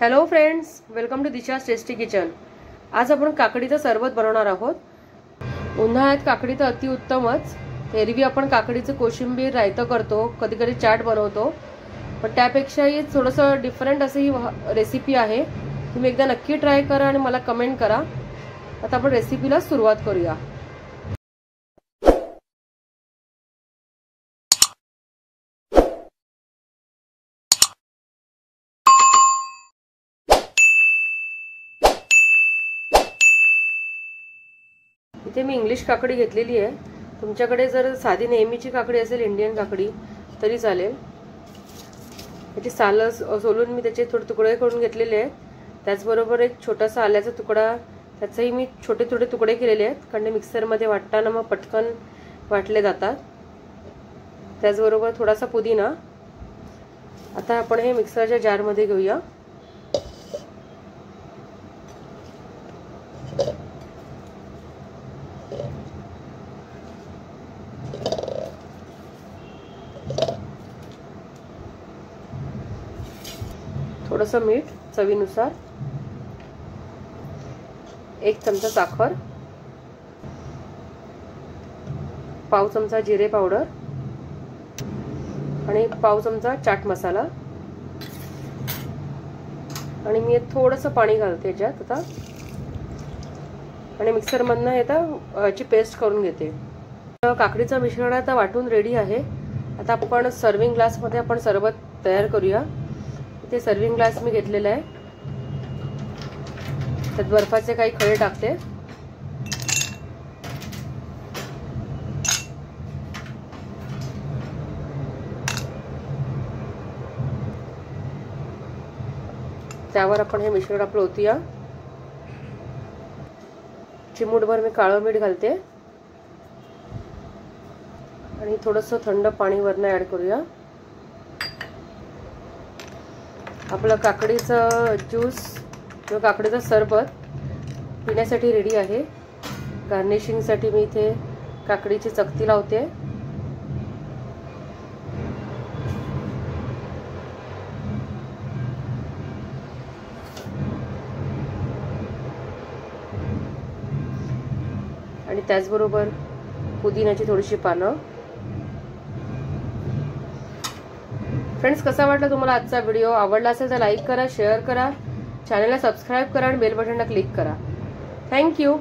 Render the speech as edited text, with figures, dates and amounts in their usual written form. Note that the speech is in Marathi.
Hello friends, welcome to Disha's tasty kitchen. आज आपण काकडीचं सरबत बनवणार आहोत। उन्हाळ्यात काकडी तर अतिउत्तमच। एरवी आपण काकडीचं कोशिंबीर रायतं करतो, कधी कधी चाट बनवतो, पण त्यापेक्षा ही थोडंसं डिफरंट अशी ही रेसिपी आहे। तुम्ही एकदा नक्की ट्राय करा आणि मला कमेंट करा। आता आपण रेसिपीला सुरुवात करूया। इथे मी इंग्लिश काकडी घेतलेली आहे। तुमच्याकडे जर साधी नेहमीची काकडी असेल, इंडियन काकडी, तरी चालेल। त्याची साल सोलून मी त्याचे थोडे तुकडे करून घेतलेले आहेत। त्याचबरोबर एक छोटासा आल्याचा तुकडा, त्याचेही मी छोटे छोटे तुकडे केलेले आहेत, कारण मिक्सरमध्ये वाटताना मग पटकन वाटले जातात। त्याचबरोबर थोडासा पुदिना। आता आपण हे मिक्सरच्या जारमध्ये घेऊया। थोडंसं मीठ चवीनुसार, एक चमचा साखर, पाव चमचा जिरे पावडर आणि पाव चमचा चाट मसाला, आणि मी थोडंसं पाणी घालते याच्यात आता, आणि मिक्सरमधनं याची पेस्ट करून घेते। काकडीचं मिश्रण आता वाटून रेडी आहे। आता आपण सर्विंग ग्लासमध्ये आपण सरबत तयार करूया। इथे सर्विंग ग्लास मी घेतलेला आहे, त्यात बर्फाचे काही खडे टाकते। त्यावर आपण हे मिश्रण आपलं ओतूया। चिमूटभर मी काळं मीठ घालते आणि थोडंसं थंड पाणी वरनं ऍड करूया। आपलं काकडीचं ज्यूस किंवा काकडीचं सरबत पिण्यासाठी रेडी आहे। गार्निशिंगसाठी मी इथे काकडीची चकती लावते। आणि त्याचबरोबर पुदिन्याची थोडीशी पानं। फ्रेंड्स, कसा वाटला तुम्हाला आजचा व्हिडिओ? आवडला असेल तर लाईक करा, शेअर करा, चॅनलला सबस्क्राइब करा आणि बेल बटनला क्लिक करा। थँक्यू।